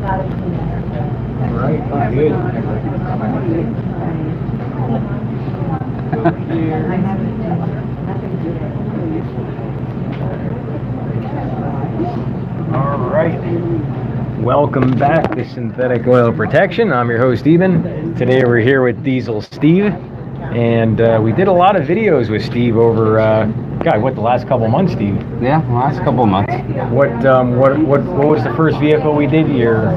Right, good. All right. Welcome back to Synthetic Oil Protection. I'm your host, Eben. Today we're here with Diesel Steve. And we did a lot of videos with Steve over, the last couple months, Steve? Yeah, last couple months. What was the first vehicle we did here?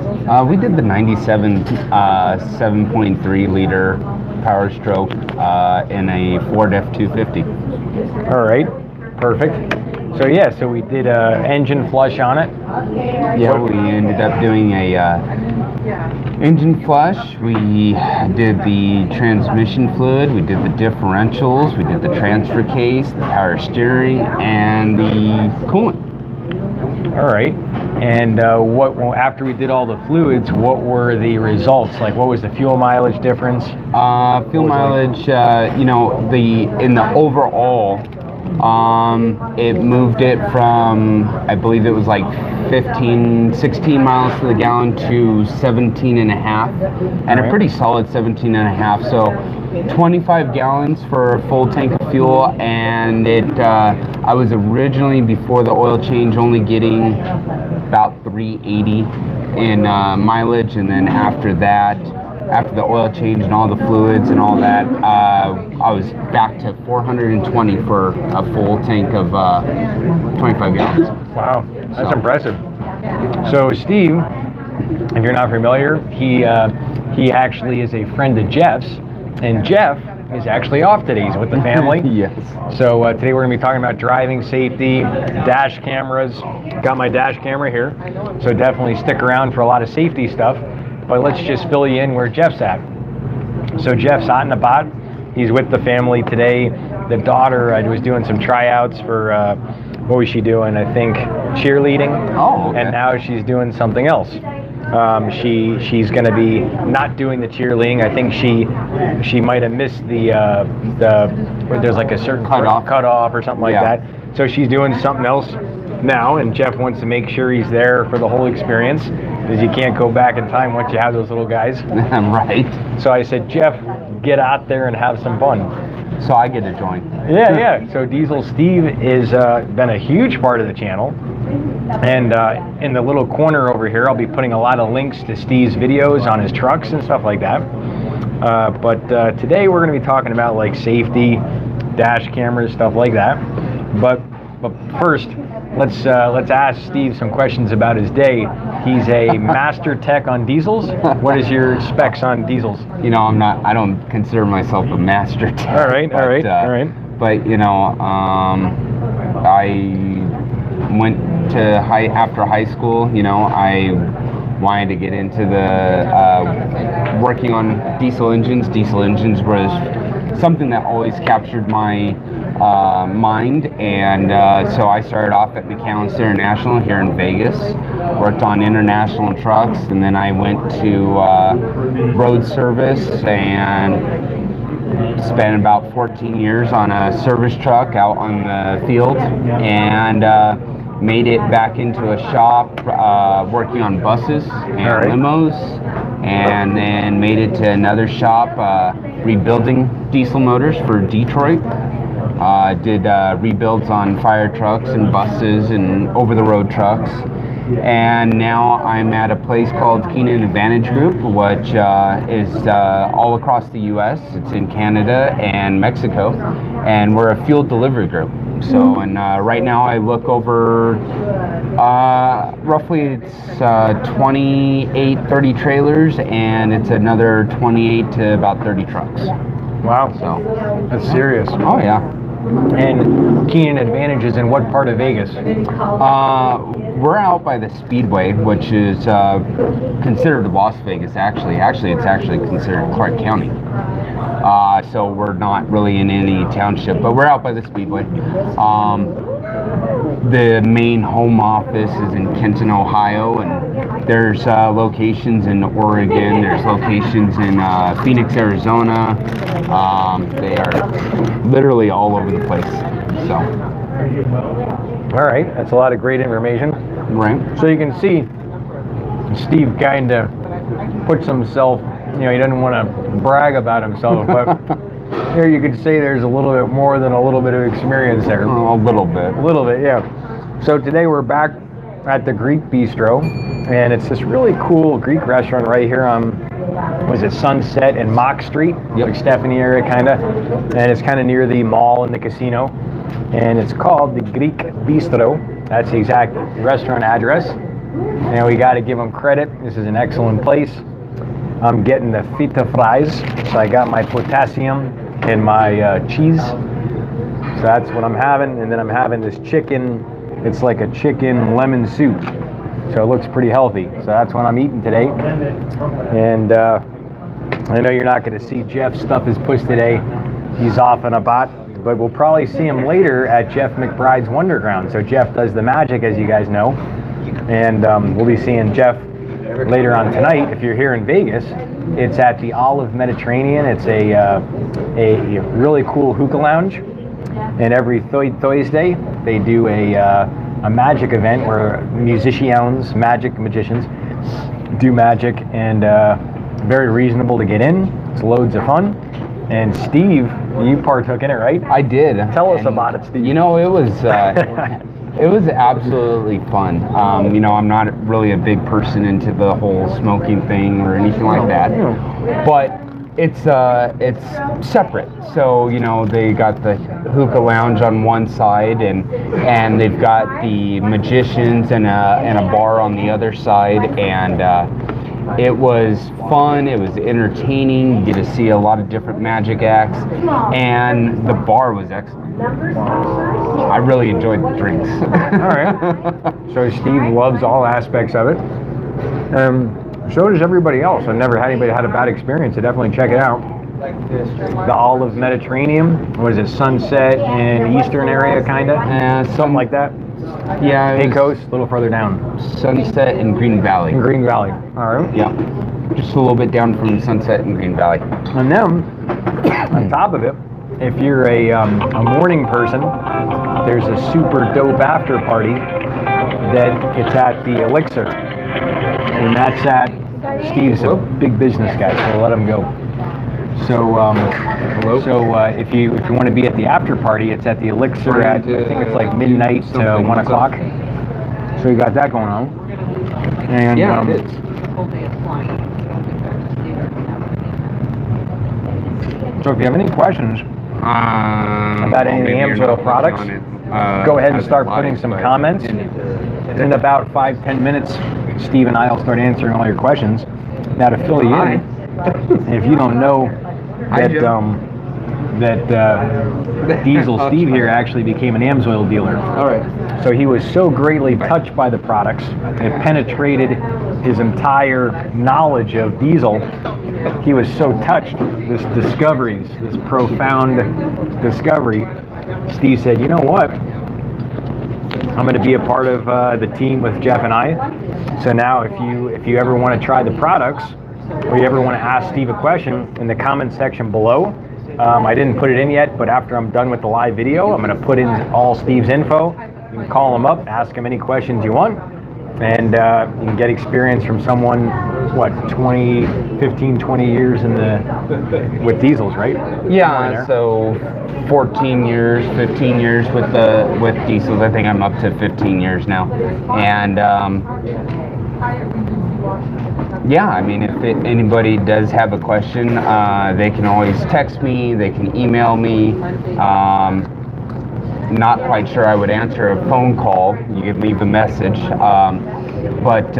We did the 97 7.3 liter Power Stroke in a Ford F-250. All right, perfect. So we did engine flush on it. Yeah, we ended up doing a engine flush. We did the transmission fluid. We did the differentials. We did the transfer case, the power steering, and the coolant. All right. And after we did all the fluids, what were the results? Like, what was the fuel mileage difference? Fuel mileage, in the overall. It moved it from, I believe it was like 16 miles to the gallon to 17 and a half, and a pretty solid 17 and a half. So 25 gallons for a full tank of fuel, and I was originally, before the oil change, only getting about 380 in mileage, and then after that, after the oil change and all the fluids and all that, I was back to 420 for a full tank of 25 gallons. Wow, that's impressive. So Steve, if you're not familiar, he actually is a friend of Jeff's, and Jeff is actually off today. He's with the family. Yes. So today we're going to be talking about driving safety, dash cameras. Got my dash camera here, so definitely stick around for a lot of safety stuff. But let's just fill you in where Jeff's at. So Jeff's out and about. He's with the family today. The daughter was doing some tryouts for, what was she doing? I think cheerleading. Oh, okay. And now she's doing something else. She's going to be not doing the cheerleading. I think she might have missed where there's like a certain cutoff or something like that. So she's doing something else now, and Jeff wants to make sure he's there for the whole experience, because you can't go back in time once you have those little guys. Right. So I said, Jeff, get out there and have some fun. So I get to join. Yeah. So Diesel Steve is been a huge part of the channel, and in the little corner over here, I'll be putting a lot of links to Steve's videos on his trucks and stuff like that. But today we're going to be talking about like safety, dash cameras, stuff like that. But first, let's ask Steve some questions about his day. He's a master tech on diesels. What is your specs on diesels? I don't consider myself a master tech. All right. But I went to after high school. I wanted to get into the working on diesel engines. Diesel engines was something that always captured my mind, and so I started off at McAllen International here in Vegas, worked on international trucks, and then I went to road service and spent about 14 years on a service truck out on the field, and made it back into a shop working on buses and limos, and then made it to another shop rebuilding diesel motors for Detroit. Did rebuilds on fire trucks and buses and over-the-road trucks. And now I'm at a place called Keenan Advantage Group, which is all across the U.S. It's in Canada and Mexico, and we're a fuel delivery group. So, and right now I look over roughly it's 30 trailers, and it's another 28 to about 30 trucks. Wow. So that's serious. Oh yeah. And Keenan Advantage is in what part of Vegas? We're out by the Speedway, which is considered Las Vegas. Actually, it's actually considered Clark County. So we're not really in any township, but we're out by the Speedway. The main home office is in Kenton, Ohio, and there's locations in Oregon. There's locations in Phoenix, Arizona. They are literally all over the place. So. All right, that's a lot of great information. Right. So you can see Steve kind of puts himself, he doesn't want to brag about himself, but here you could say there's a little bit more than a little bit of experience there. A little bit. A little bit, yeah. So today we're back at the Greek Bistro, and it's this really cool Greek restaurant right here on, was it Sunset and Mock Street? Yep. Like Stephanie area, kind of. And it's kind of near the mall and the casino. And it's called the Greek Bistro. That's the exact restaurant address. And we got to give them credit. This is an excellent place. I'm getting the feta fries. So I got my potassium and my cheese. So that's what I'm having. And then I'm having this chicken. It's like a chicken lemon soup. So it looks pretty healthy. So that's what I'm eating today. And I know you're not going to see Jeff's stuff is pushed today. He's off on a bot. But we'll probably see him later at Jeff McBride's Wonderground. So Jeff does the magic, as you guys know. And we'll be seeing Jeff later on tonight. If you're here in Vegas, it's at the Olive Mediterranean. It's a really cool hookah lounge. And every Thursday, they do a magic event where magicians do magic, and very reasonable to get in. It's loads of fun. And Steve, you partook in it, right? I did. Tell us about it, Steve. It was it was absolutely fun. I'm not really a big person into the whole smoking thing or anything like that, but it's separate. So they got the hookah lounge on one side, and they've got the magicians and a bar on the other side, and it was fun, it was entertaining, you get to see a lot of different magic acts, and the bar was excellent. I really enjoyed the drinks. All right. So Steve loves all aspects of it. So does everybody else. I've never had anybody had a bad experience, so definitely check it out. The Olive Mediterranean, what is it, Sunset and Eastern area, kind of? Something like that? Yeah. Pecos, a little further down. Sunset and Green Valley. In Green Valley. All right. Yeah. Just a little bit down from Sunset and Green Valley. And then, on top of it, if you're a morning person, there's a super dope after party that it's at the Elixir. And that's at, Steve's a big business guy, so let him go. So, if you want to be at the after party, it's at the Elixir at, I think it's like midnight to 1 o'clock. So you got that going on. And yeah, it is. So if you have any questions about any of the AMSOIL products, go ahead and start putting some comments. In about 5-10 minutes, Steve and I will start answering all your questions. Now to fill you in, if you don't know that Diesel Steve here actually became an AMSOIL dealer. All right. So he was so greatly touched by the products, it penetrated his entire knowledge of diesel. He was so touched, this profound discovery. Steve said, you know what? I'm going to be a part of the team with Jeff and I. So now if you ever want to try the products, or you ever want to ask Steve a question, in the comment section below, I didn't put it in yet, but after I'm done with the live video, I'm going to put in all Steve's info. You can call him up, ask him any questions you want, and you can get experience from someone, 15, 20 years with diesels, right? Yeah, so 14 years, 15 years with diesels. I think I'm up to 15 years now. And yeah, I mean, if anybody does have a question, they can always text me, they can email me. Not quite sure I would answer a phone call. You could leave a message. But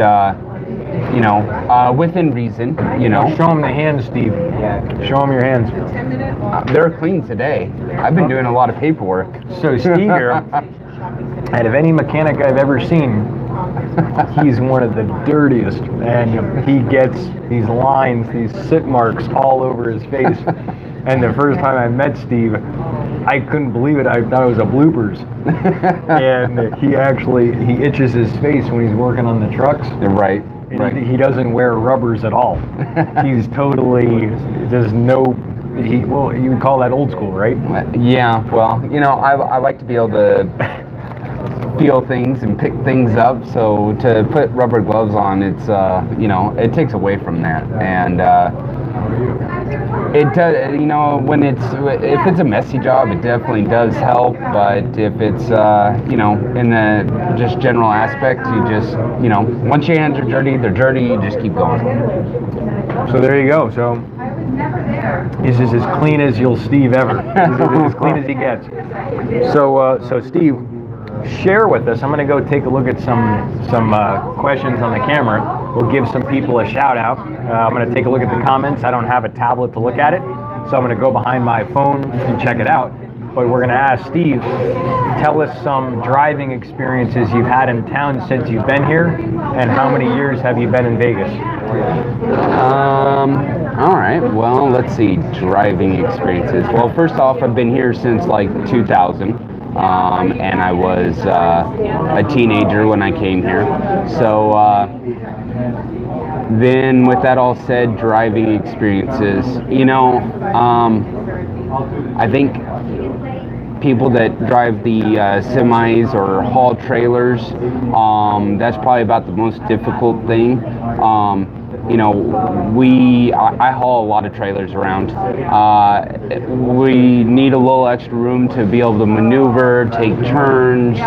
within reason, Show them the hands, Steve. Show them your hands. They're clean today. I've been doing a lot of paperwork. So Steve here, out of any mechanic I've ever seen, he's one of the dirtiest, and he gets these lines, these soot marks all over his face. And the first time I met Steve, I couldn't believe it. I thought it was a bloopers. And he itches his face when he's working on the trucks. Right. And he doesn't wear rubbers at all. He's totally, you would call that old school, right? Yeah, well, I like to be able to feel things and pick things up. So to put rubber gloves on, it's it takes away from that, and it does. When if it's a messy job, it definitely does help. But if it's in the just general aspect, you just once your hands are dirty, they're dirty. You just keep going. So there you go. So this is as clean as you'll Steve ever. This is as clean as he gets. So Steve, share with us. I'm going to go take a look at some questions on the camera. We'll give some people a shout out. I'm going to take a look at the comments. I don't have a tablet to look at it, so I'm going to go behind my phone and check it out. But we're going to ask Steve, tell us some driving experiences you've had in town since you've been here, and how many years have you been in Vegas? All right. Well, let's see. Driving experiences. Well, first off, I've been here since like 2000. And I was a teenager when I came here. So then with that all said, driving experiences, I think people that drive the semis or haul trailers, that's probably about the most difficult thing. I haul a lot of trailers around. We need a little extra room to be able to maneuver, take turns.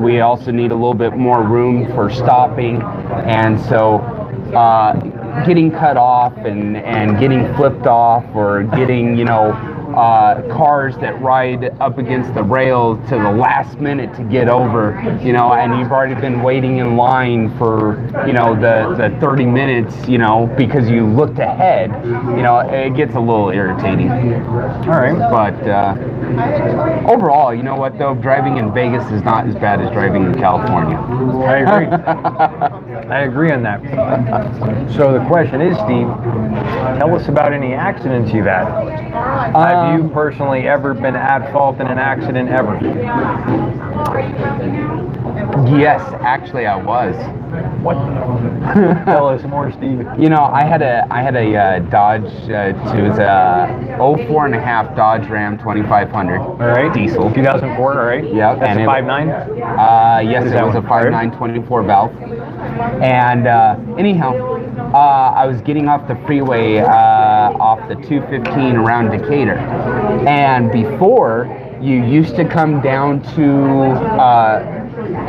We also need a little bit more room for stopping, and so getting cut off and getting flipped off, or getting cars that ride up against the rail to the last minute to get over, and you've already been waiting in line for, the 30 minutes, because you looked ahead, it gets a little irritating. All right. But overall, you know what though, driving in Vegas is not as bad as driving in California. I agree. I agree on that. So the question is, Steve, tell us about any accidents you've had. Have you personally ever been at fault in an accident ever? Yes, actually I was. What? Tell us more, Steve. I had a Dodge. It was a 04.5 Dodge Ram 2500. All right. Diesel. 2004. All right. Yeah. That's a 5.9. Yes, it was a 5.9 24 valve. And anyhow, I was getting off the freeway off the 215 around Decatur, and before you used to come down to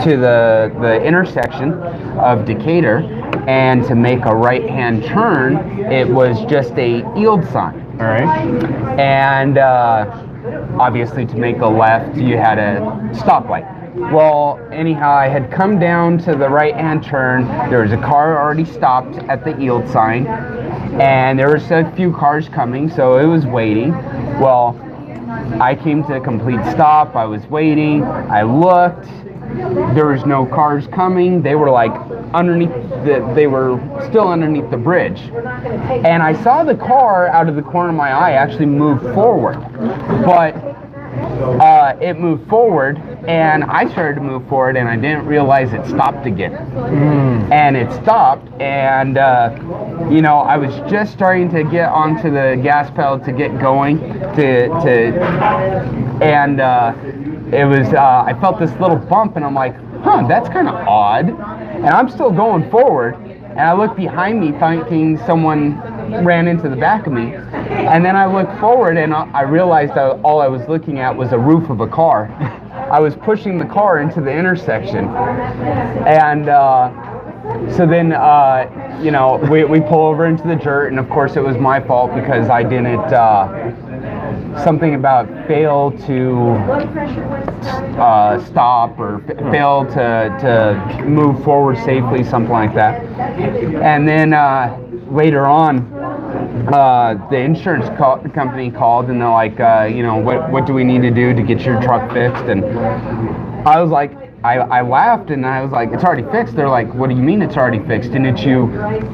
the intersection of Decatur, and to make a right-hand turn, it was just a yield sign. All right. And obviously to make a left, you had a stoplight. Well, anyhow, I had come down to the right-hand turn. There was a car already stopped at the yield sign, and there was a few cars coming, so it was waiting. Well, I came to a complete stop. I was waiting. I looked. There was no cars coming. They were like they were still underneath the bridge. And I saw the car out of the corner of my eye actually move forward. But it moved forward, and I started to move forward, and I didn't realize it stopped again. And it stopped, and I was just starting to get onto the gas pedal to get going, and it was I felt this little bump, and I'm like, that's kind of odd. And I'm still going forward, and I look behind me thinking someone ran into the back of me. And then I looked forward, and I realized that all I was looking at was a roof of a car. I was pushing the car into the intersection. And so then, we pull over into the dirt, and of course it was my fault because I didn't, something about fail to stop, or fail to move forward safely, something like that. And then later on, the insurance company called, and they're like, what do we need to do to get your truck fixed? And I was like, I laughed, and I was like, it's already fixed. They're like, what do you mean it's already fixed? Didn't you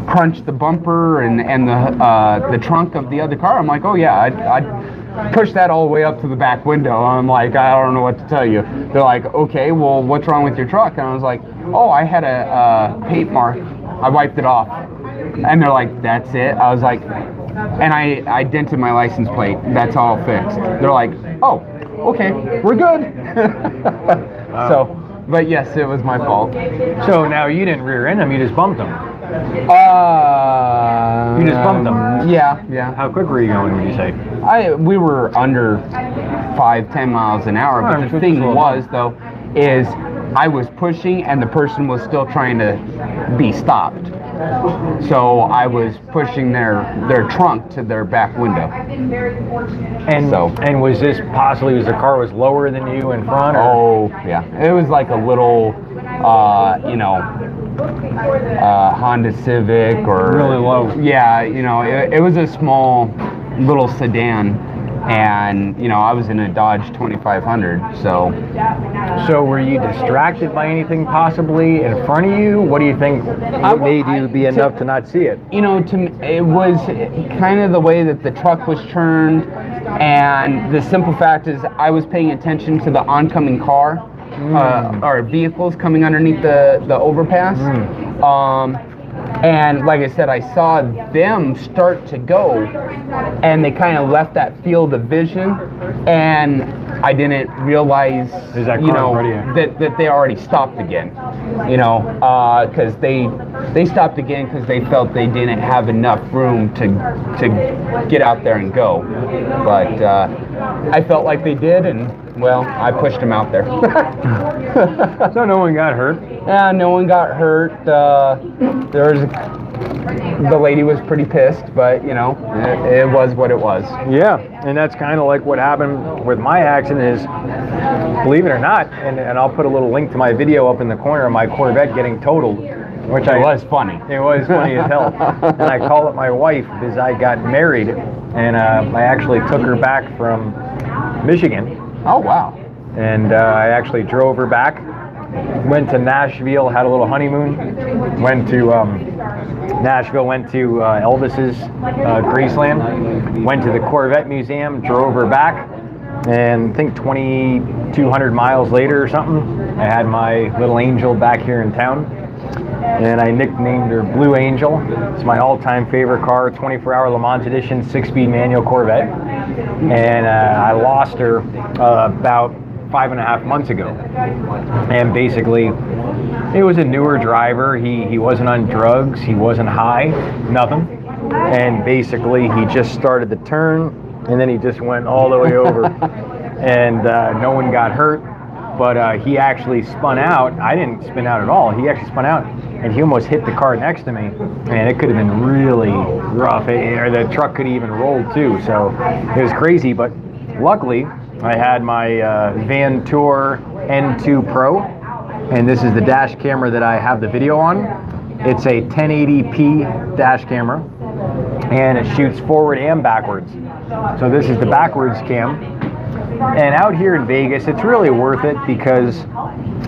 crunch the bumper and the trunk of the other car? I'm like, oh yeah, I pushed that all the way up to the back window. I'm like, I don't know what to tell you. They're like, okay, well, what's wrong with your truck? And I was like, oh, I had a paint mark. I wiped it off. And they're like, that's it? I was like, and I dented my license plate. That's all fixed. They're like, oh, okay, we're good. So, but yes, it was my fault. So now you didn't rear end them, you just bumped them. You just bumped them. Yeah. How quick were you going, would you say? We were under 5-10 miles an hour, but the thing was, though, is I was pushing and the person was still trying to be stopped. So I was pushing their trunk to their back window. And was this possibly, was the car was lower than you in front? Or? Oh, yeah. It was like a little, Honda Civic or... Really low. Yeah, it was a small little sedan. And, I was in a Dodge 2500, so... So were you distracted by anything possibly in front of you? What do you think made you be enough to not see it? To me, it was kind of the way that the truck was turned, and the simple fact is I was paying attention to the oncoming car, or vehicles coming underneath the overpass. And like I said, I saw them start to go, and they kind of left that field of vision, and I didn't realize, that they already stopped again. Because they stopped again because they felt they didn't have enough room to get out there and go. But I felt like they did, and well, I pushed them out there. So no one got hurt? Yeah, no one got hurt. The lady was pretty pissed, but it was what it was. Yeah, and that's kind of like what happened with my accident is, believe it or not, and I'll put a little link to my video up in the corner of my Corvette getting totaled, which was funny. It was funny as hell. And I call it my wife because I got married, and I actually took her back from Michigan. Oh, wow. And I actually drove her back, went to Nashville, had a little honeymoon, went to Nashville, went to Elvis's Graceland, went to the Corvette Museum, drove her back, and I think 2,200 miles later or something, I had my little angel back here in town, and I nicknamed her Blue Angel. It's my all-time favorite car, 24-hour Le Mans edition, 6-speed manual Corvette, and I lost her about 5.5 months ago. And basically, it was a newer driver. He wasn't on drugs. He wasn't high. Nothing. And basically, he just started the turn, and then he just went all the way over. And no one got hurt. But he actually spun out. I didn't spin out at all. He actually spun out, and he almost hit the car next to me. And it could have been really rough. Or the truck could have even rolled too. So it was crazy. But luckily, I had my Vantour N2 Pro, and this is the dash camera that I have the video on. It's a 1080p dash camera, and it shoots forward and backwards. So this is the backwards cam. And out here in Vegas, it's really worth it because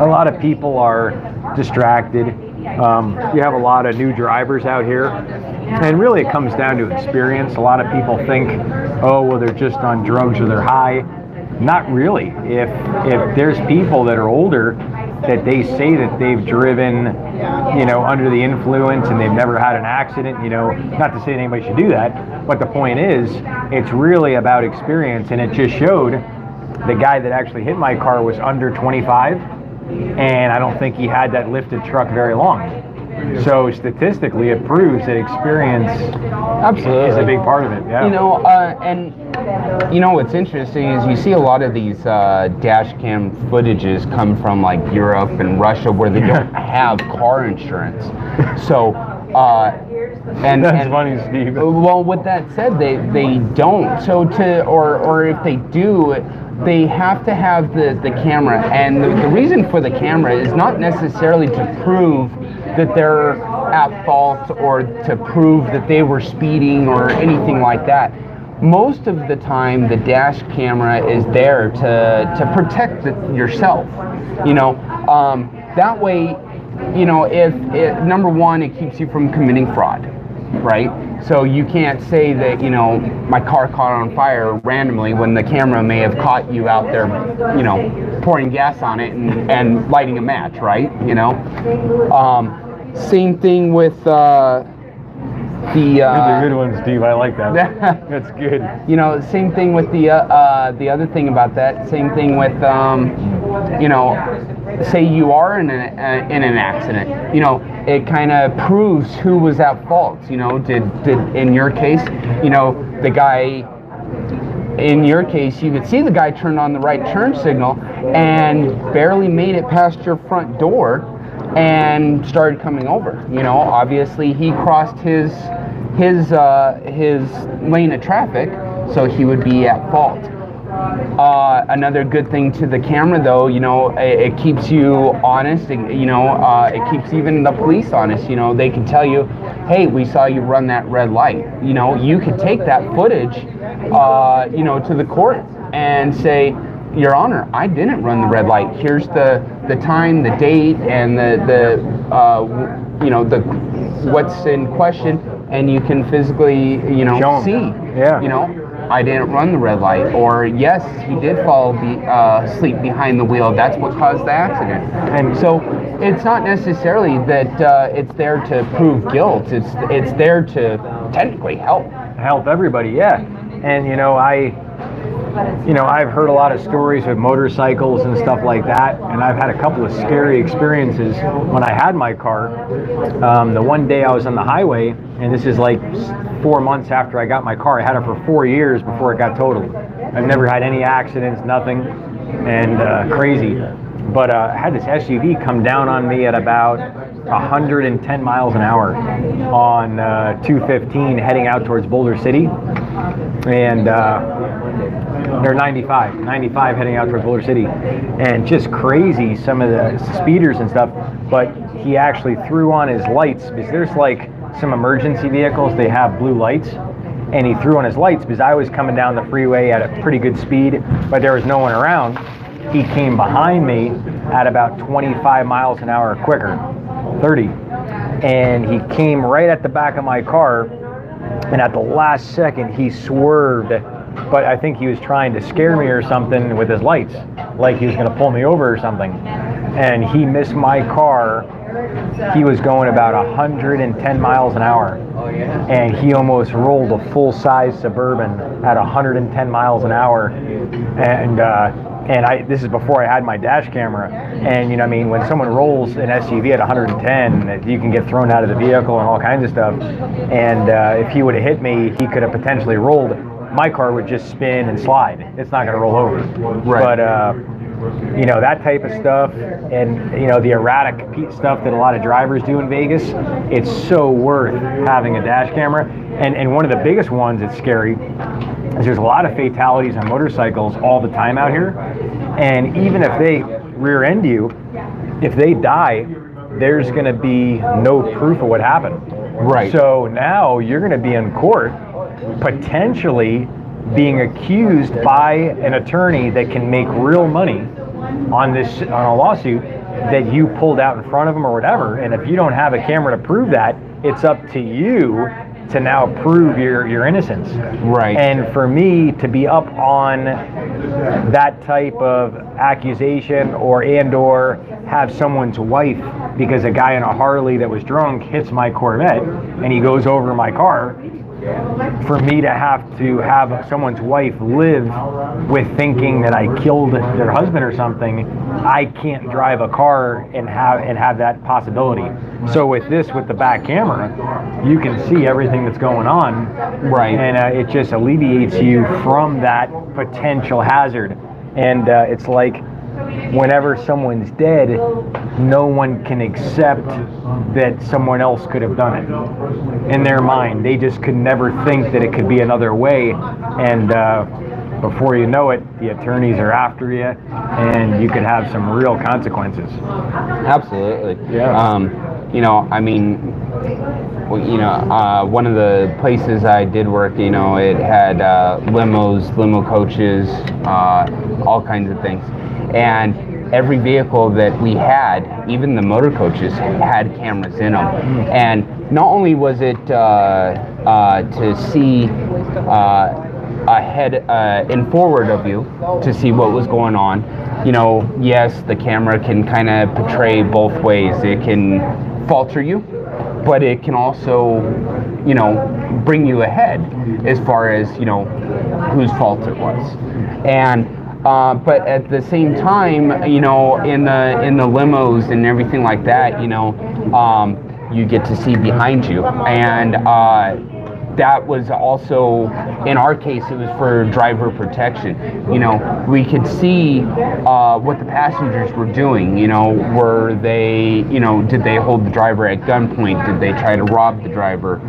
a lot of people are distracted. You have a lot of new drivers out here, and really it comes down to experience. A lot of people think, oh, well, they're just on drugs or they're high. Not really. If there's people that are older that they say that they've driven, under the influence and they've never had an accident, not to say that anybody should do that, but the point is, it's really about experience, and it just showed the guy that actually hit my car was under 25, and I don't think he had that lifted truck very long. So statistically, it proves that experience is a big part of it. Yeah. And what's interesting is you see a lot of these dash cam footages come from like Europe and Russia where they don't have car insurance. So, that's funny, Steve. Well, with that said, they don't. So or if they do, they have to have the camera, and the reason for the camera is not necessarily to prove that they're at fault or to prove that they were speeding or anything like that. Most of the time, the dash camera is there to protect yourself. That way, if number one, it keeps you from committing fraud, right? So you can't say that, my car caught on fire randomly when the camera may have caught you out there, pouring gas on it and lighting a match, right? Same thing with That's a good one, Steve. I like that. That's good. You know, same thing with the other thing about that. Same thing with you know, say you are in an accident. You know, it kind of proves who was at fault. You know, did in your case, you know, the guy. In your case, you could see the guy turned on the right turn signal and barely made it past your front door and started coming over. You know, obviously he crossed his lane of traffic, so he would be at fault. Another good thing to the camera, though, you know, it keeps you honest. You know, it keeps even the police honest. You know, they can tell you, hey, we saw you run that red light. You know, you could take that footage, you know, to the court and say, Your Honor, I didn't run the red light. Here's the time, the date, and the you know, the what's in question, and you can physically, you know, see. Yeah. You know, I didn't run the red light, or yes, he did fall asleep behind the wheel. That's what caused the accident. And so it's not necessarily that it's there to prove guilt. It's there to technically help Everybody. Yeah. And you know, I've heard a lot of stories with motorcycles and stuff like that, and I've had a couple of scary experiences when I had my car. The one day I was on the highway, and this is like 4 months after I got my car. I had it for 4 years before it got totaled. I've never had any accidents, nothing, and crazy. But I had this SUV come down on me at about 110 miles an hour on 215 heading out towards Boulder City, and or 95 heading out towards Boulder City, and just crazy, some of the speeders and stuff. But he actually threw on his lights, because there's like some emergency vehicles, they have blue lights, and he threw on his lights because I was coming down the freeway at a pretty good speed, but there was no one around. He came behind me at about 25 miles an hour quicker, 30, and he came right at the back of my car, and at the last second he swerved, but I think he was trying to scare me or something with his lights, like he was going to pull me over or something, and he missed my car. He was going about 110 miles an hour, and he almost rolled a full-size Suburban at 110 miles an hour, and this is before I had my dash camera, and you know, I mean, when someone rolls an SUV at 110, you can get thrown out of the vehicle and all kinds of stuff, and if he would have hit me, he could have potentially rolled. My car would just spin and slide. It's not going to roll over. Right. But you know, that type of stuff, and you know, the erratic stuff that a lot of drivers do in Vegas, it's so worth having a dash camera. And one of the biggest ones that's scary is there's a lot of fatalities on motorcycles all the time out here, and even if they rear end you, if they die, there's going to be no proof of what happened. Right. So now you're going to be in court potentially being accused by an attorney that can make real money on a lawsuit that you pulled out in front of them or whatever. And if you don't have a camera to prove that, it's up to you to now prove your innocence. Right. And for me to be up on that type of accusation or have someone's wife, because a guy on a Harley that was drunk hits my Corvette and he goes over my car, for me to have someone's wife live with thinking that I killed their husband or something, I can't drive a car and have that possibility. So with the back camera, you can see everything that's going on, right? And it just alleviates you from that potential hazard. And it's like, whenever someone's dead, no one can accept that someone else could have done it. In their mind, they just could never think that it could be another way. And before you know it, the attorneys are after you, and you could have some real consequences. Absolutely. Yeah. You know, I mean, you know, one of the places I did work, you know, it had limos, limo coaches, all kinds of things. And every vehicle that we had, even the motor coaches, had cameras in them. And not only was it to see ahead and forward of you to see what was going on. You know, yes, the camera can kind of portray both ways. It can falter you, but it can also, you know, bring you ahead as far as, you know, whose fault it was. And but at the same time, you know, in the limos and everything like that, you know, you get to see behind you, and that was also, in our case, it was for driver protection. You know, we could see what the passengers were doing. You know, were they, you know, did they hold the driver at gunpoint? Did they try to rob the driver?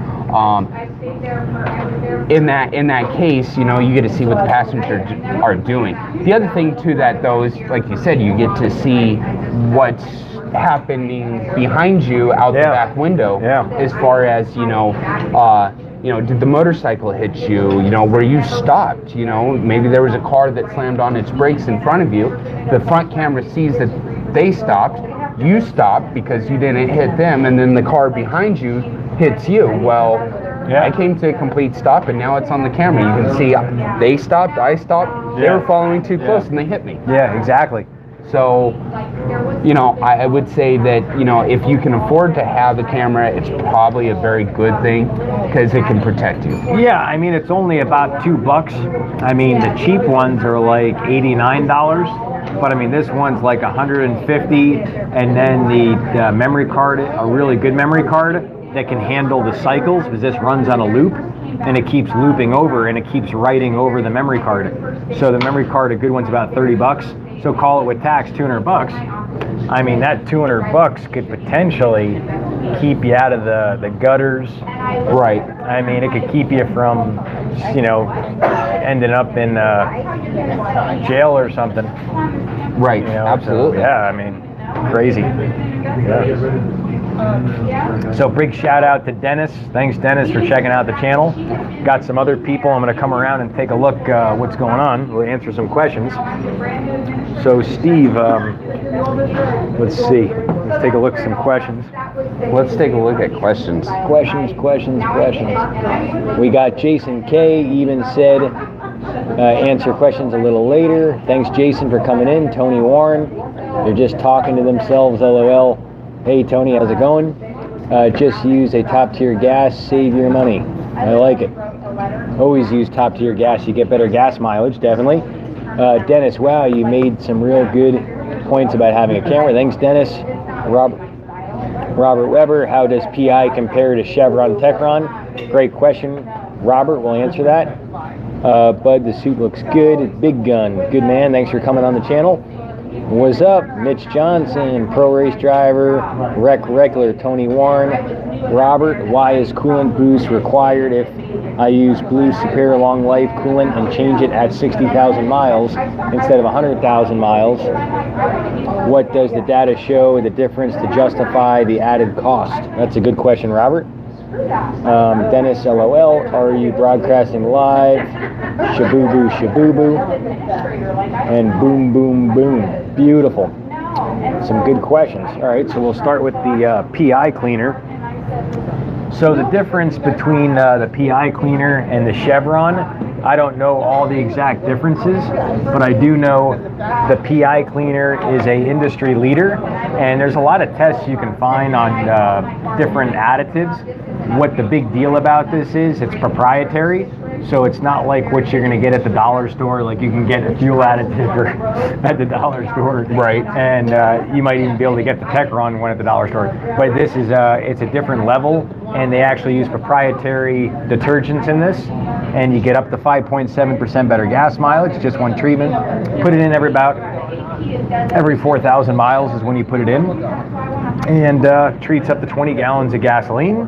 In that case, you know, you get to see what the passengers are doing. The other thing too that though is, like you said, you get to see what's happening behind you out the back window. As far as, you know, did the motorcycle hit you? You know, were you stopped? You know, maybe there was a car that slammed on its brakes in front of you. The front camera sees that they stopped. You stopped because you didn't hit them, and then the car behind you hits you. Well, I came to a complete stop, and now it's on the camera. You can see they stopped, I stopped. They were following too close, and they hit me. Yeah, exactly. So, you know, I would say that, you know, if you can afford to have a camera, it's probably a very good thing because it can protect you. Yeah, I mean, it's only about $2. I mean, the cheap ones are like $89, but I mean, this one's like $150, and then the memory card, a really good memory card that can handle the cycles, because this runs on a loop, and it keeps looping over, and it keeps writing over the memory card. So the memory card, a good one's about $30. So call it with tax $200. I mean, that $200 could potentially keep you out of the gutters. Right. I mean, it could keep you from, you know, ending up in jail or something. Right. You know, Absolutely. So, yeah, I mean, crazy. Yeah. So big shout out to Dennis. Thanks, Dennis, for checking out the channel. Got some other people. I'm going to come around and take a look what's going on. We'll answer some questions. So Steve, let's see. Let's take a look at some questions. Let's take a look at questions. Questions. We got Jason K. Even said answer questions a little later. Thanks, Jason, for coming in. Tony Warren. They're just talking to themselves, LOL. Hey, Tony, how's it going? Just use a top-tier gas, save your money. I like it. Always use top-tier gas. You get better gas mileage, definitely. Dennis, wow, you made some real good points about having a camera. Thanks, Dennis. Robert Weber, how does PI compare to Chevron Techron? Great question. Robert will answer that. Bud, the suit looks good. Big gun. Good man. Thanks for coming on the channel. What's up? Mitch Johnson, pro race driver, regular Tony Warren. Robert, why is coolant boost required if I use Blue Superior Long Life coolant and change it at 60,000 miles instead of 100,000 miles? What does the data show the difference to justify the added cost? That's a good question, Robert. Dennis, LOL, are you broadcasting live? Shaboo boo. And boom, boom, boom. Beautiful. Some good questions. All right, so we'll start with the PI cleaner. So the difference between the PI cleaner and the Chevron, I don't know all the exact differences, but I do know the PI cleaner is a industry leader, and there's a lot of tests you can find on different additives. What the big deal about this is, it's proprietary, so it's not like what you're going to get at the dollar store. Like you can get a fuel additive at the dollar store, right? And you might even be able to get the Techron one at the dollar store. But this is it's a different level, and they actually use proprietary detergents in this, and you get up to 5.7% better gas mileage, just one treatment. Put it in every 4,000 miles is when you put it in, and treats up to 20 gallons of gasoline.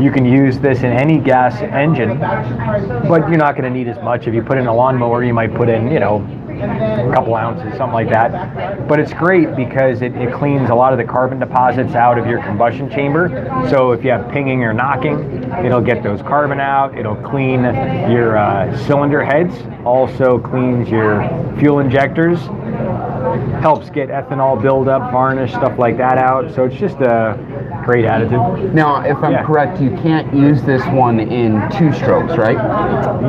You can use this in any gas engine, but you're not going to need as much. If you put in a lawnmower, you might put in, you know, a couple ounces, something like that. But it's great because it cleans a lot of the carbon deposits out of your combustion chamber. So if you have pinging or knocking, it'll get those carbon out. It'll clean your cylinder heads. Also cleans your fuel injectors. Helps get ethanol buildup, varnish, stuff like that out. So it's just a great additive. Now, if I'm correct, you can't use this one in 2 strokes, right?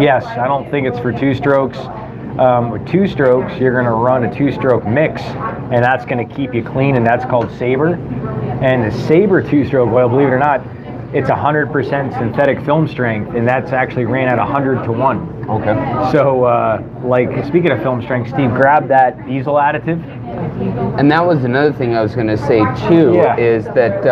Yes, I don't think it's for 2 strokes. With 2 strokes, you're going to run a 2-stroke mix, and that's going to keep you clean, and that's called Sabre. And the Sabre 2-stroke oil, believe it or not, it's 100% synthetic film strength, and that's actually ran at 100 to 1. Okay. So, like, speaking of film strength, Steve, grab that diesel additive. And that was another thing I was going to say too, Yeah. is that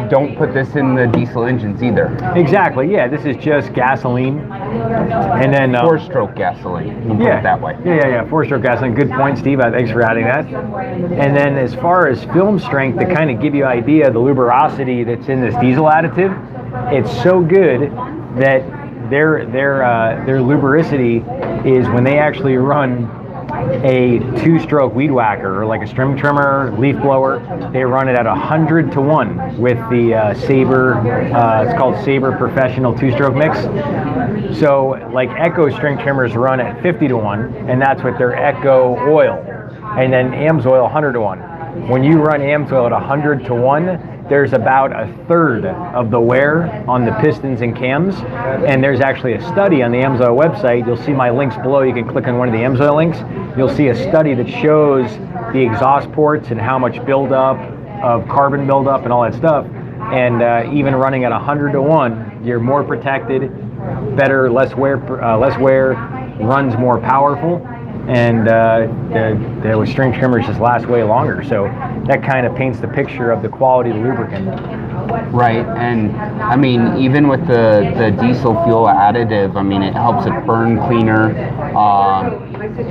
don't put this in the diesel engines either. Exactly. Yeah, this is just gasoline, and then 4-stroke gasoline. We'll put it that way. Yeah. 4-stroke gasoline. Good point, Steve. Thanks for adding that. And then as far as film strength, to kind of give you an idea of the lubrosity that's in this diesel additive, it's so good that their lubricity is when they actually run a 2-stroke weed whacker or like a string trimmer, leaf blower, they run it at 100 to 1 with the Sabre, it's called Sabre Professional 2-stroke mix. So like Echo string trimmers run at 50 to 1, and that's with their Echo oil. And then AMSOIL 100 to 1. When you run AMSOIL at 100 to 1, there's about a third of the wear on the pistons and cams, and there's actually a study on the AMSOIL website. You'll see my links below. You can click on one of the AMSOIL links. You'll see a study that shows the exhaust ports and how much buildup of carbon buildup and all that stuff. And even running at 100 to 1, you're more protected, better, less wear, runs more powerful. And the string trimmers just last way longer. So that kind of paints the picture of the quality of the lubricant. Right, and I mean, even with the diesel fuel additive, I mean, it helps it burn cleaner.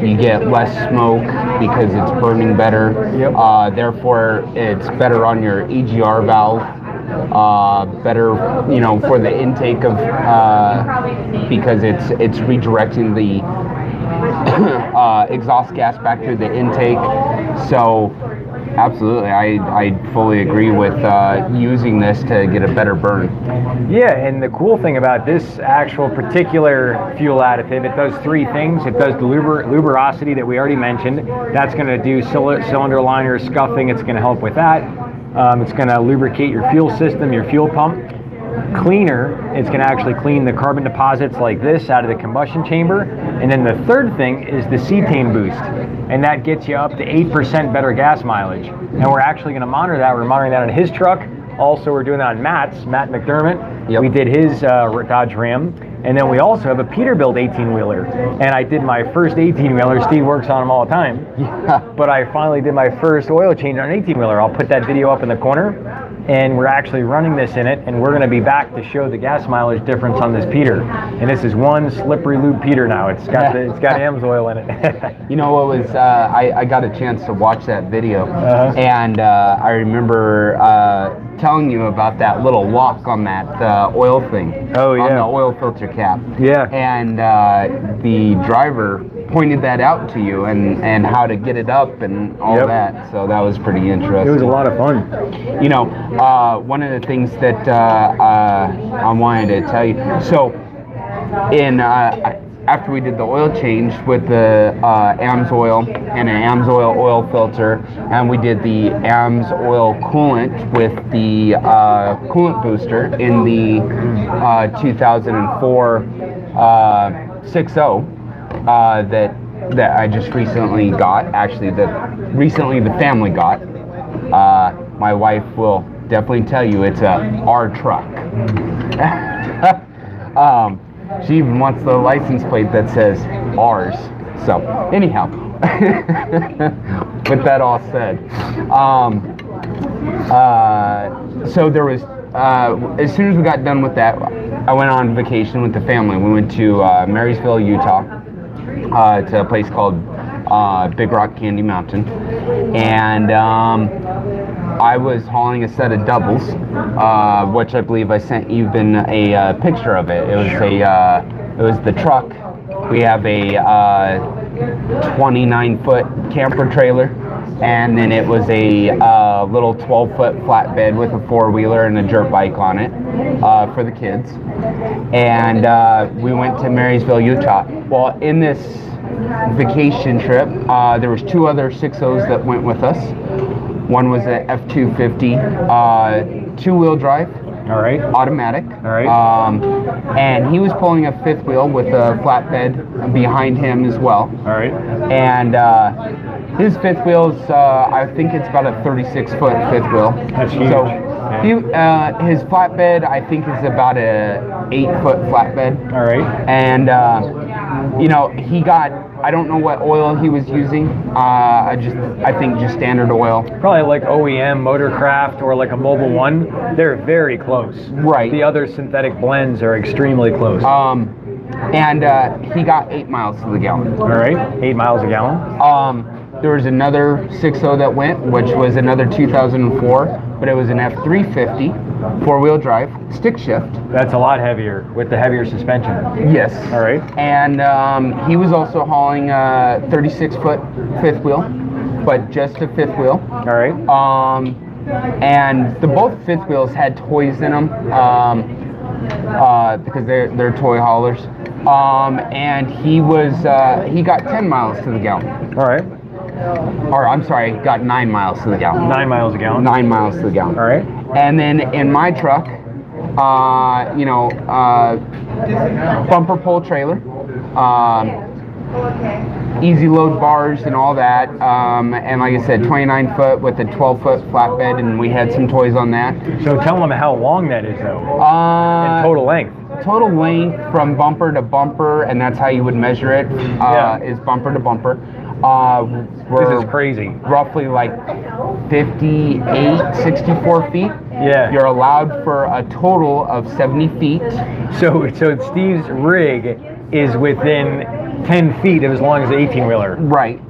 You get less smoke because it's burning better. Yep. Therefore, it's better on your EGR valve. Better, for the intake of because it's redirecting the exhaust gas back through the intake. So absolutely, I fully agree with using this to get a better burn. Yeah, and the cool thing about this actual particular fuel additive, it does 3 things. It does the lubrosity that we already mentioned. That's going to do cylinder liner scuffing. It's going to help with that. It's going to lubricate your fuel system, your fuel pump. Cleaner, it's going to actually clean the carbon deposits like this out of the combustion chamber. And then the third thing is the cetane boost, and that gets you up to 8% better gas mileage. And we're actually going to monitor that. We're monitoring that on his truck. Also, we're doing that on Matt McDermott. Yep. We did his Dodge Ram. And then we also have a Peterbilt 18-wheeler. And I did my first 18-wheeler. Steve works on them all the time. Yeah. But I finally did my first oil change on an 18-wheeler. I'll put that video up in the corner. And we're actually running this in it, and we're going to be back to show the gas mileage difference on this Peter. And this is one slippery lube Peter now. It's got AMSOIL in it. You know what was? I got a chance to watch that video, and I remember telling you about that little lock on that oil thing. Oh yeah. On the oil filter cap. Yeah. And the driver pointed that out to you and how to get it up and all that. So that was pretty interesting. It was a lot of fun. One of the things that I wanted to tell you. So after we did the oil change with the AMSOIL and an AMSOIL oil filter, and we did the AMSOIL coolant with the coolant booster in the 2004 6.0 that I just recently got. Actually, the family got. My wife will definitely tell you it's our truck. She even wants the license plate that says ours. So anyhow, with that all said, so there was, as soon as we got done with that, I went on vacation with the family. We went to Marysville, Utah, to a place called Big Rock Candy Mountain, and I was hauling a set of doubles, which I believe I sent you a picture of it. It was the truck. We have a 29-foot camper trailer, and then it was a little 12-foot flatbed with a 4-wheeler and a dirt bike on it for the kids. And we went to Marysville, Utah. Well, in this vacation trip, there was 2 other 6.0s that went with us. One was an F250 2-wheel drive. All right. Automatic. All right. And he was pulling a 5th wheel with a flatbed behind him as well. All right. And his 5th wheel's, I think it's about a 36-foot 5th wheel. That's huge. So His flatbed, I think, is about a 8-foot flatbed. All right. And he got, I don't know what oil he was using. I think just standard oil. Probably like OEM, Motorcraft, or like a Mobile One. They're very close. Right. The other synthetic blends are extremely close. And he got 8 miles to the gallon. All right, 8 miles a gallon. There was another 6.0 that went, which was another 2004, but it was an F350 4-wheel drive stick shift. That's a lot heavier with the heavier suspension. Yes. All right. And he was also hauling a 36-foot fifth wheel, but just a fifth wheel. All right. And both fifth wheels had toys in them because they're toy haulers. And he got 10 miles to the gallon. All right. Or I'm sorry, got 9 miles to the gallon. 9 miles a gallon. 9 miles to the gallon. All right. And then in my truck, bumper pull trailer, easy load bars and all that. And like I said, 29 foot with a 12-foot flatbed, and we had some toys on that. So tell them how long that is, though. In total length. Total length from bumper to bumper, and that's how you would measure it, is bumper to bumper. This is crazy. Roughly like 58, 64 feet. Yeah. You're allowed for a total of 70 feet. So Steve's rig is within 10 feet of as long as the 18-wheeler. Right.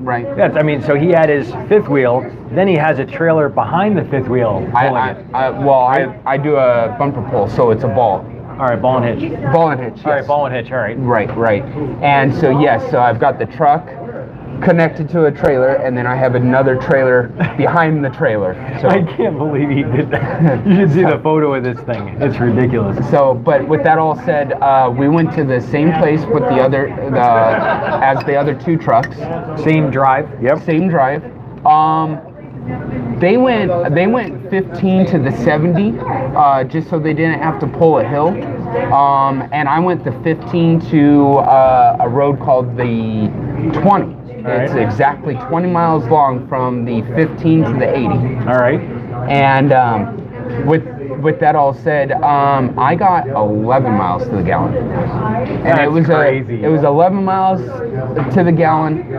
So he had his fifth wheel, then he has a trailer behind the fifth wheel. I do a bumper pull, so it's a ball. All right, ball and hitch. Ball and hitch, yes. All right, ball and hitch, all right. Right. And so, yes, so I've got the truck connected to a trailer, and then I have another trailer behind the trailer. So I can't believe he did that. You should see the photo of this thing. It's ridiculous. So, but with that all said, we went to the same place with as the other two trucks. Same drive. Yep. Same drive. They went 15 to the 70, just so they didn't have to pull a hill. And I went the 15 to a road called the 20. It's exactly 20 miles long from the 15 to the 80. All right. And with that all said, I got 11 miles to the gallon. And it was crazy. It was 11 miles to the gallon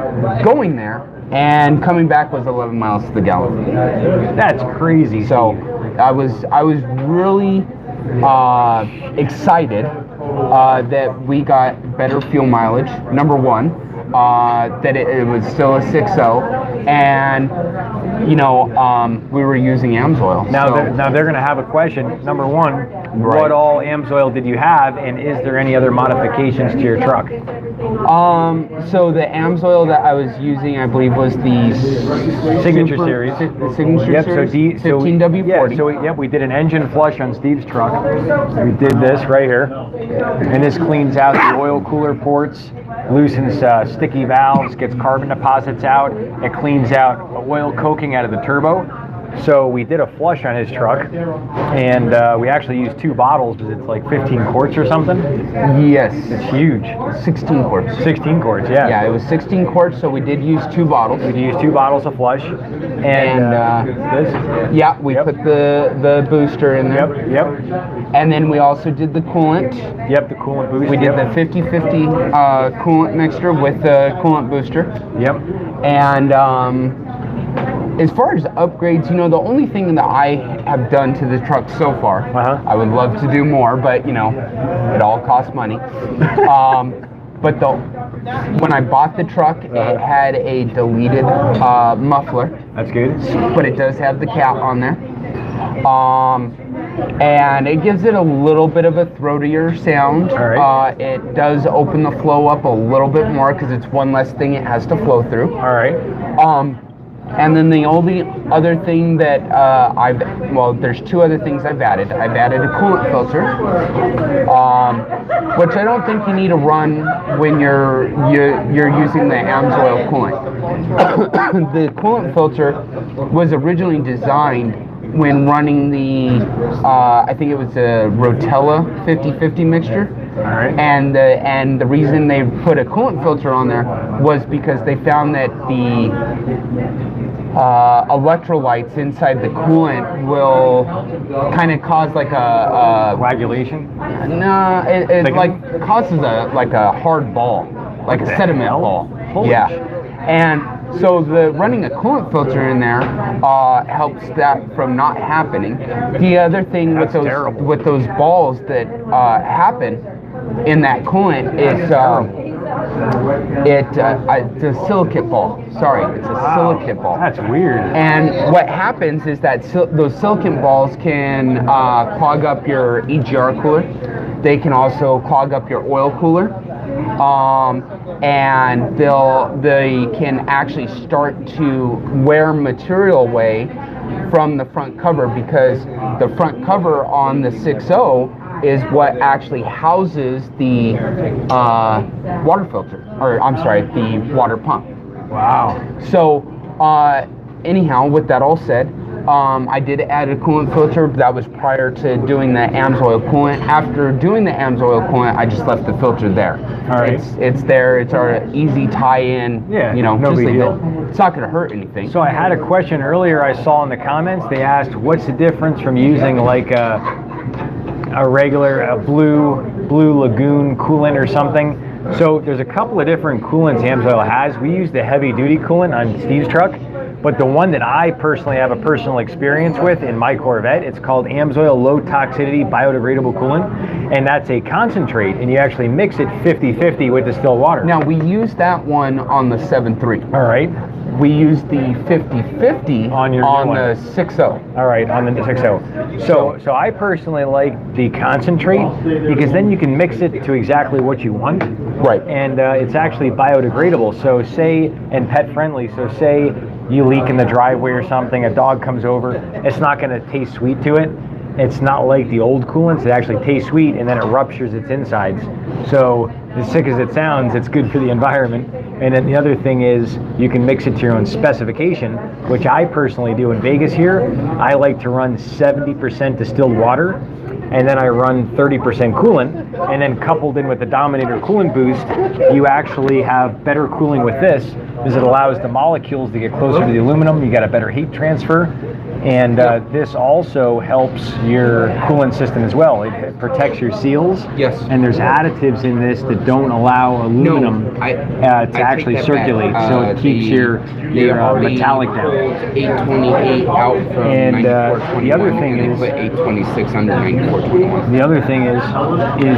going there, and coming back was 11 miles to the gallon. That's crazy. So I was really excited that we got better fuel mileage. Number one. That it was still a 6.0, and we were using AMSOIL. Now they're going to have a question. Number one, what all AMSOIL did you have, and is there any other modifications to your truck? So the AMSOIL that I was using, I believe, was the Signature Series. The Signature Series, 15W40. We did an engine flush on Steve's truck. We did this right here, and this cleans out the oil cooler ports, loosens sticky valves, gets carbon deposits out. It cleans out oil coking out of the turbo. So we did a flush on his truck, and we actually used 2 bottles because it's like 15 quarts or something. Yes. It's huge. 16 quarts. 16 quarts, yeah. Yeah, it was 16 quarts, so we did use 2 bottles. We used 2 bottles of flush. And this? Yeah, we put the booster in there. Yep. And then we also did the coolant. Yep, the coolant booster. We did the 50-50 coolant mixture with the coolant booster. Yep. And as far as upgrades, the only thing that I have done to the truck so far, I would love to do more, but it all costs money. But when I bought the truck, it had a deleted muffler. That's good. But it does have the cat on there. And it gives it a little bit of a throatier sound. All right. It does open the flow up a little bit more because it's one less thing it has to flow through. All right. And then the only other thing that there's 2 other things I've added. I've added a coolant filter, which I don't think you need to run when you're using the AMSOIL coolant. The coolant filter was originally designed when running the, I think it was a Rotella 50/50 mixture. All right. And the reason they put a coolant filter on there was because they found that the electrolytes inside the coolant will kind of cause like a Coagulation? no, it like causes a hard ball, like a sediment ball. Holy yeah. shit. And so the running a coolant filter in there helps that from not happening. The other thing That's terrible. with those balls that happen in that coolant is it's a silicate ball. Sorry, it's a silicate ball. That's weird. And what happens is that those silicon balls can clog up your EGR cooler. They can also clog up your oil cooler. And they can actually start to wear material away from the front cover, because the front cover on the 6.0 is what actually houses the water filter, or I'm sorry, the water pump. Wow. So anyhow, with that all said, I did add a coolant filter. That was prior to doing the AMSOIL coolant. After doing the AMSOIL coolant, I just left the filter there. All right. It's there. It's our easy tie-in. Yeah, you know, no just big leave deal. it. It's not going to hurt anything. So I had a question earlier I saw in the comments. They asked, what's the difference from using like a regular blue lagoon coolant or something? So there's a couple of different coolants AMSOIL has. We use the heavy duty coolant on Steve's truck, but the one that I personally have a personal experience with in my Corvette, it's called AMSOIL low toxicity biodegradable coolant, and that's a concentrate, and you actually mix it 50-50 with distilled water. Now, we use that one on the 7.3. All right. We use the 50-50 On your on new one. the 6.0. All right, on the 6.0. So I personally like the concentrate because then you can mix it to exactly what you want. Right. And it's actually biodegradable. So and pet friendly. So say you leak in the driveway or something, a dog comes over, it's not going to taste sweet to it. It's not like the old coolants. It actually tastes sweet and then it ruptures its insides. So as sick as it sounds, it's good for the environment. And then the other thing is you can mix it to your own specification, which I personally do in Vegas here. I like to run 70% distilled water, and then I run 30% coolant, and then coupled in with the Dominator coolant boost, you actually have better cooling with this because it allows the molecules to get closer to the aluminum. You got a better heat transfer. And this also helps your coolant system as well. It protects your seals. Yes. And there's additives in this that don't allow aluminum to actually circulate. So it keeps your metallic down. 828 out from And 9421. the other thing and is, they put 826 under 9421. the other thing is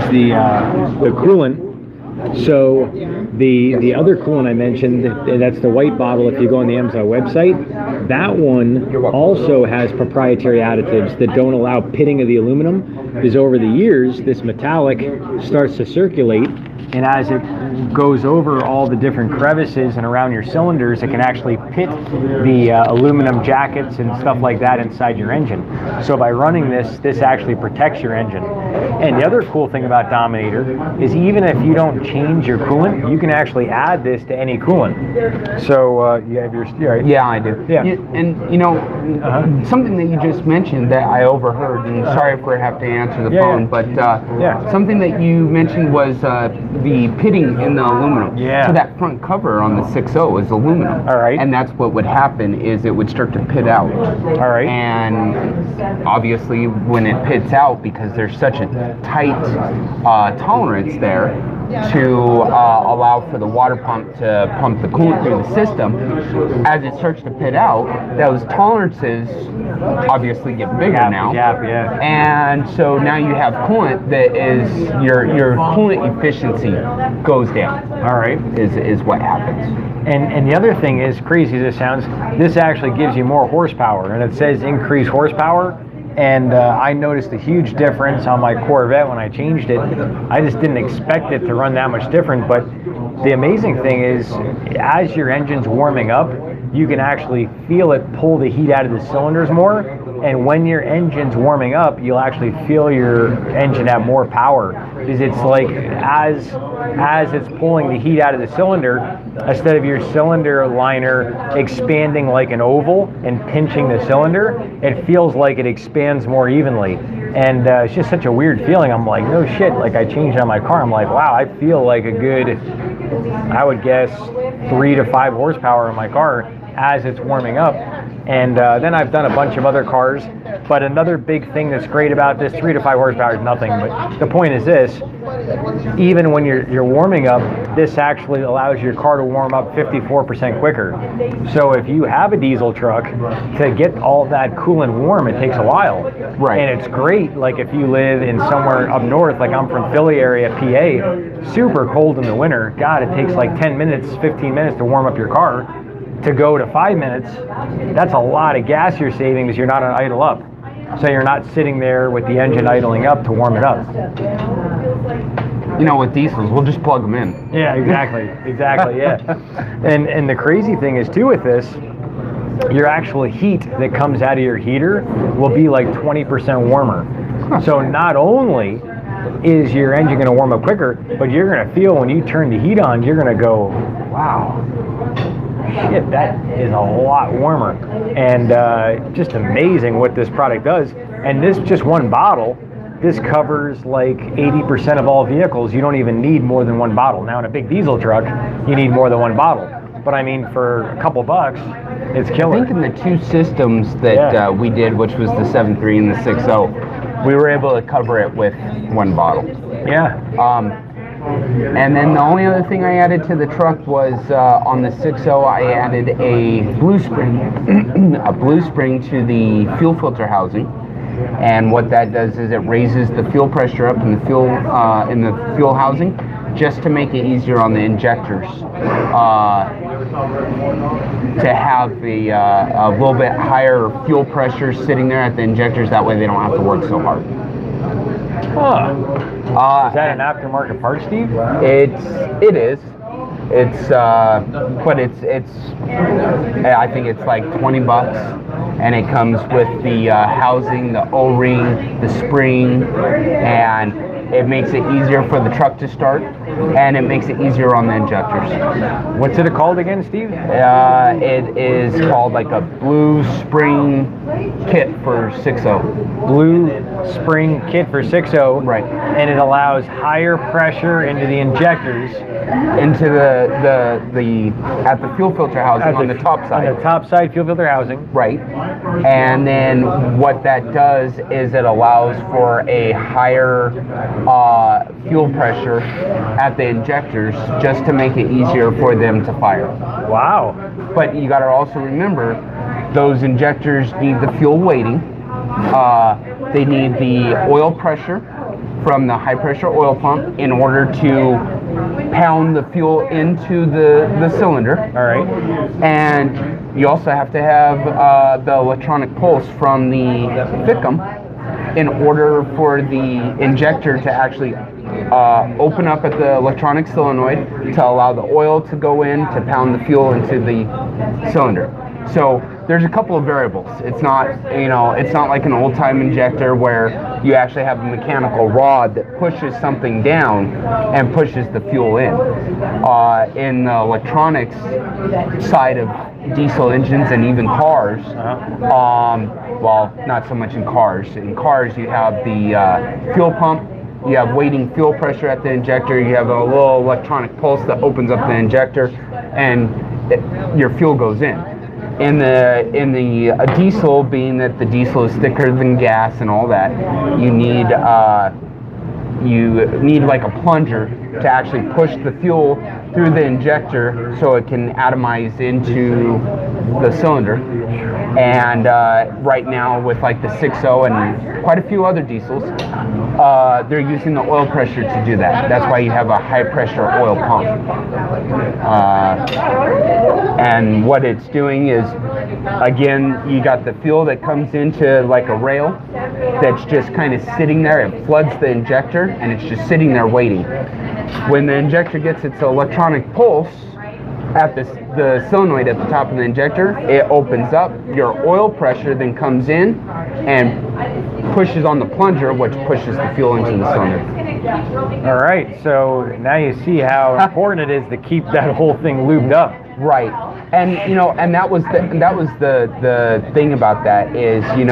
the coolant. So the other coolant I mentioned, that's the white bottle if you go on the AMSOIL website, that one also has proprietary additives that don't allow pitting of the aluminum, because over the years this metallic starts to circulate, and as it goes over all the different crevices and around your cylinders, it can actually pit the aluminum jackets and stuff like that inside your engine. So by running this actually protects your engine. And the other cool thing about Dominator is even if you don't change your coolant, you can actually add this to any coolant. So you have your right? Yeah, I do. Yeah. And you know, something that you just mentioned that I overheard, and sorry if I have to answer the phone, but something that you mentioned was the pitting in the aluminum. Yeah. So that front cover on the 6.0 is aluminum. All right. And that's what would happen is it would start to pit out. All right. And obviously when it pits out, because there's such a tight tolerance there to allow for the water pump to pump the coolant through the system, as it starts to pit out, those tolerances obviously get bigger now. Yeah. And so now you have coolant that is your coolant efficiency goes down. All right. Is what happens. And the other thing is, crazy as this sounds, this actually gives you more horsepower, and it says increase horsepower. And I noticed a huge difference on my Corvette when I changed it. I just didn't expect it to run that much different, but the amazing thing is, as your engine's warming up, you can actually feel it pull the heat out of the cylinders more, and when your engine's warming up, you'll actually feel your engine have more power. is it's like as it's pulling the heat out of the cylinder, instead of your cylinder liner expanding like an oval and pinching the cylinder, it feels like it expands more evenly. And it's just such a weird feeling. I'm like, no shit, like I changed on my car. I'm like, wow, I feel like a good, I would guess 3 to 5 horsepower in my car as it's warming up. And then I've done a bunch of other cars, but another big thing that's great about this, 3 to 5 horsepower is nothing, but the point is this, even when you're warming up, this actually allows your car to warm up 54% quicker. So if you have a diesel truck, to get all that coolant warm, it takes a while. Right. And it's great, like if you live in somewhere up north, like I'm from Philly area, PA, super cold in the winter. God, it takes like 10 minutes, 15 minutes to warm up your car. To go to 5 minutes, that's a lot of gas you're saving because you're not on idle up. So you're not sitting there with the engine idling up to warm it up. You know, with diesels, we'll just plug them in. Yeah, exactly, yeah. And the crazy thing is too with this, your actual heat that comes out of your heater will be like 20% warmer. So not only is your engine going to warm up quicker, but you're going to feel when you turn the heat on, you're going to go, wow, shit, that is a lot warmer. And just amazing what this product does. And this just one bottle, this covers like 80% of all vehicles. You don't even need more than one bottle. Now in a big diesel truck, you need more than one bottle. But I mean, for a couple bucks, it's killer. I think in the 2 systems that we did, which was the 7.3 and the 6.0, we were able to cover it with 1 bottle. Yeah. And then the only other thing I added to the truck was on the 6.0, I added a blue spring, to the fuel filter housing. And what that does is it raises the fuel pressure up in the fuel housing, just to make it easier on the injectors to have a little bit higher fuel pressure sitting there at the injectors. That way they don't have to work so hard. Huh. Is that an aftermarket part, Steve? It is. It's but it's I think it's like $20, and it comes with the housing, the O-ring, the spring, and it makes it easier for the truck to start, and it makes it easier on the injectors. What's it called again, Steve? It is called like a blue spring kit for 6.0. Blue spring kit for 6.0. Right. And it allows higher pressure into the injectors. Into the at the fuel filter housing on the top side. On the top side fuel filter housing. Right. And then what that does is it allows for a higher fuel pressure at the injectors, just to make it easier for them to fire. Wow. But you got to also remember, those injectors need the fuel weighting. They need the oil pressure from the high pressure oil pump in order to pound the fuel into the cylinder. All right. And you also have to have the electronic pulse from the FICM in order for the injector to actually open up at the electronic solenoid to allow the oil to go in to pound the fuel into the cylinder. So there's a couple of variables. It's not, it's not like an old-time injector where you actually have a mechanical rod that pushes something down and pushes the fuel in. In the electronics side of diesel engines and even cars, well, not so much in cars. In cars, you have the fuel pump, you have waiting fuel pressure at the injector, you have a little electronic pulse that opens up the injector, and your fuel goes in. In the diesel, being that the diesel is thicker than gas and all that, you need like a plunger to actually push the fuel through the injector so it can atomize into the cylinder. And right now with like the 6.0 and quite a few other diesels, they're using the oil pressure to do that. That's why you have a high pressure oil pump. And what it's doing is, again, you got the fuel that comes into like a rail that's just kind of sitting there. It floods the injector and it's just sitting there waiting. When the injector gets its electronic pulse at the solenoid at the top of the injector, it opens up. Your oil pressure then comes in and pushes on the plunger, which pushes the fuel into the cylinder. All right, so now you see how important it is to keep that whole thing lubed up. Right, and and that was the thing about that is the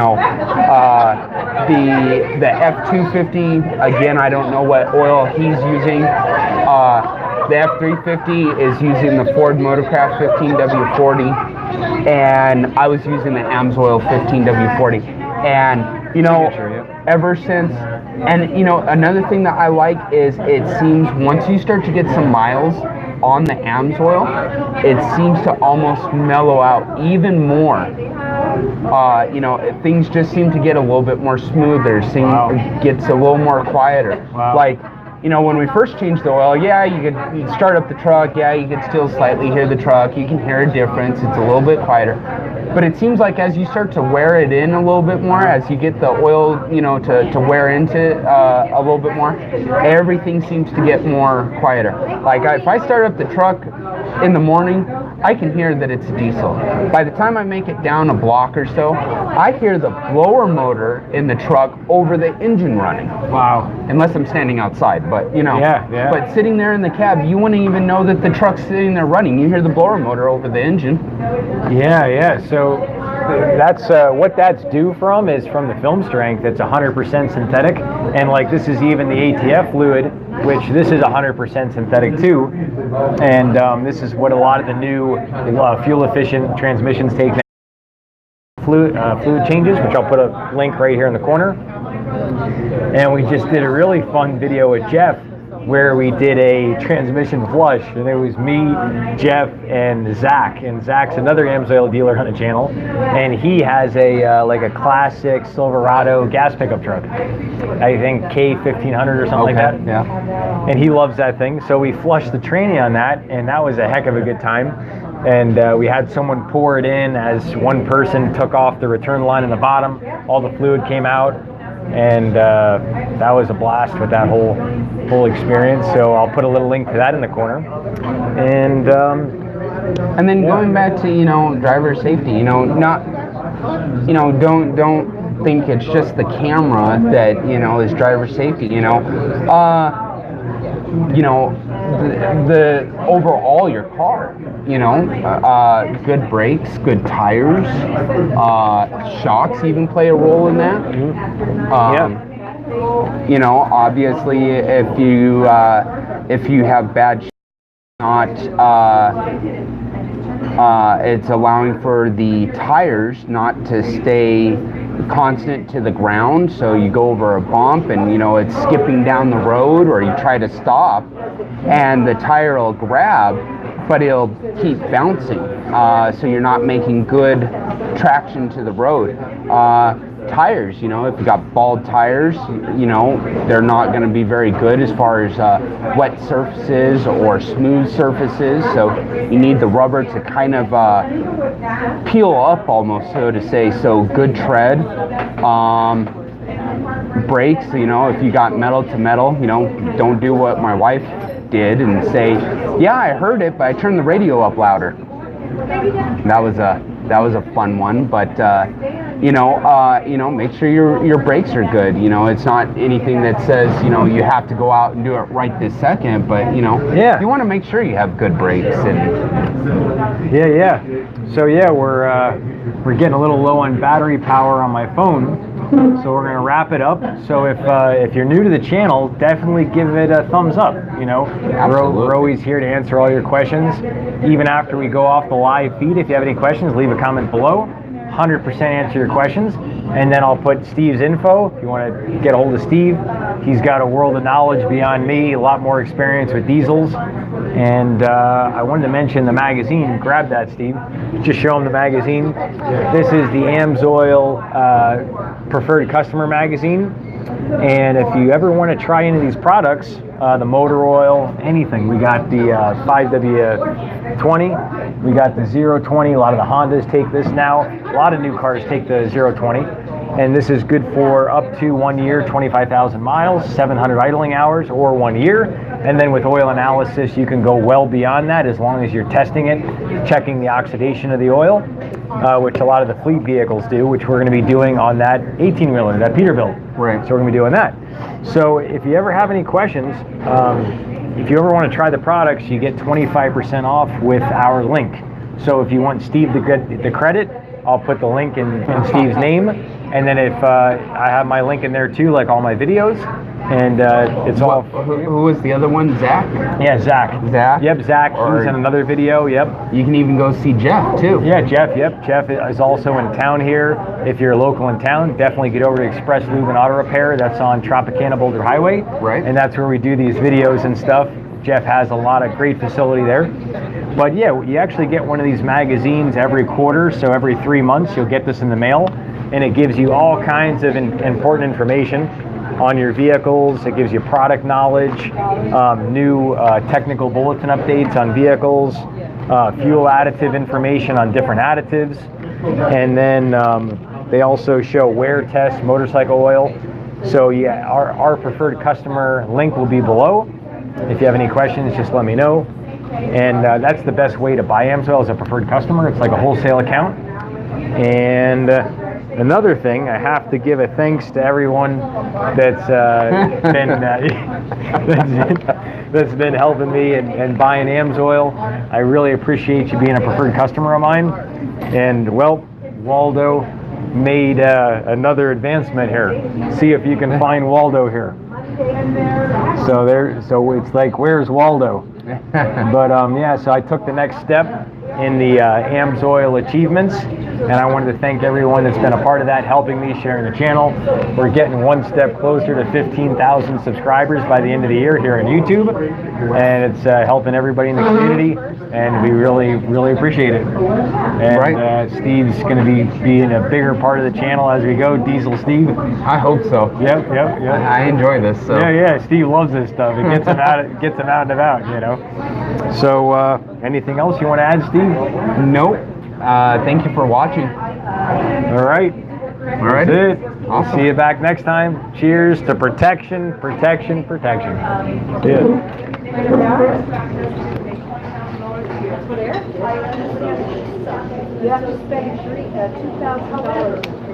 F250, again, I don't know what oil he's using. The F350 is using the Ford Motorcraft 15W40, and I was using the AMSOIL 15W40, and ever since. And another thing that I like is it seems once you start to get some miles on the AMSOIL, it seems to almost mellow out even more. Things just seem to get a little bit more smoother. Gets a little more quieter. Wow. Like, when we first changed the oil, yeah, you'd start up the truck, yeah, you could still slightly hear the truck, you can hear a difference, it's a little bit quieter. But it seems like as you start to wear it in a little bit more, as you get the oil, to wear into a little bit more, everything seems to get more quieter. Like if I start up the truck in the morning, I can hear that it's a diesel. By the time I make it down a block or so, I hear the blower motor in the truck over the engine running. Wow. Unless I'm standing outside, but Yeah. But sitting there in the cab, you wouldn't even know that the truck's sitting there running. You hear the blower motor over the engine. Yeah. So that's what that's due from is from the film strength. It's 100% synthetic, and like this is even the ATF fluid, which this is 100% synthetic too. And this is what a lot of the new fuel efficient transmissions take. Fluid changes, which I'll put a link right here in the corner. And we just did a really fun video with Jeff where we did a transmission flush, and it was me, Jeff, and Zach. And Zach's another AMSOIL dealer on the channel, and he has a like a classic Silverado gas pickup truck. I think K1500 or something like that. Yeah. And he loves that thing, so we flushed the tranny on that, and that was a heck of a good time. And we had someone pour it in as one person took off the return line in the bottom. All the fluid came out, and that was a blast with that whole experience. So I'll put a little link to that in the corner. And then going back to driver safety, don't think it's just the camera that is driver safety. The overall your car, good brakes, good tires, shocks even play a role in that. Obviously if you have bad it's allowing for the tires not to stay constant to the ground, so you go over a bump and it's skipping down the road, or you try to stop and the tire will grab, but it'll keep bouncing, so you're not making good traction to the road. Tires, if you got bald tires, they're not going to be very good as far as wet surfaces or smooth surfaces, so you need the rubber to kind of peel up almost, so to say. So good tread. Brakes, if you got metal to metal, don't do what my wife did and say, yeah, I heard it, but I turned the radio up louder. That was a fun one, but make sure your brakes are good. It's not anything that says you have to go out and do it right this second, but you want to make sure you have good brakes. And so we're getting a little low on battery power on my phone, so we're gonna wrap it up. So if you're new to the channel, definitely give it a thumbs up. We're always here to answer all your questions, even after we go off the live feed. If you have any questions, leave a comment below. 100% answer your questions, and then I'll put Steve's info if you want to get a hold of Steve. He's got a world of knowledge beyond me, a lot more experience with diesels. And I wanted to mention the magazine. Grab that, Steve. Just show him the magazine. This is the AMSOIL Preferred Customer Magazine. And if you ever want to try any of these products, the motor oil, anything, we got the 5W20, we got the 020. A lot of the Hondas take this now. A lot of new cars take the 020. And this is good for up to 1 year, 25,000 miles, 700 idling hours, or 1 year. And then with oil analysis, you can go well beyond that as long as you're testing it, checking the oxidation of the oil. which a lot of the fleet vehicles do, which we're going to be doing on that 18-wheeler, that Peterbilt. Right. So we're going to be doing that. So if you ever have any questions, if you ever want to try the products, you get 25% off with our link. So if you want Steve to get the credit, I'll put the link in Steve's name. And then if I have my link in there too, like all my videos, and it's all. Who was the other one? Zach? Yeah, Zach. Zach? Yep, Zach. He's in another video. Yep. You can even go see Jeff too. Yeah, Jeff. Yep, Jeff is also in town here. If you're local in town, definitely get over to Express Lube and Auto Repair. That's on Tropicana Boulder Highway. Right. And that's where we do these videos and stuff. Jeff has a lot of great facility there. But yeah, you actually get one of these magazines every quarter. So every 3 months, you'll get this in the mail. And it gives you all kinds of important information on your vehicles. It gives you product knowledge, new technical bulletin updates on vehicles, fuel additive information on different additives. And then they also show wear test motorcycle oil. So yeah, our preferred customer link will be below. If you have any questions, just let me know. And that's the best way to buy AMSOIL as a preferred customer. It's like a wholesale account. And another thing, I have to give a thanks to everyone that's that's been helping me and buying AMSOIL. I really appreciate you being a preferred customer of mine. And well, Waldo made another advancement here. See if you can find Waldo here. So it's like, where's Waldo? But yeah, so I took the next step in the AMSOIL achievements, and I wanted to thank everyone that's been a part of that, helping me, sharing the channel. We're getting one step closer to 15,000 subscribers by the end of the year here on YouTube, and it's helping everybody in the community, and we really appreciate it. And Steve's going to be being a bigger part of the channel as we go. Diesel Steve. I hope so. Yep. I enjoy this. So. Yeah. Steve loves this stuff. It gets him out. Gets him out and about. You know. So anything else you want to add, Steve? Nope. Thank you for watching. All right. That's it. Awesome. We'll see you back next time. Cheers to protection. Yeah. You have to spend $2,000.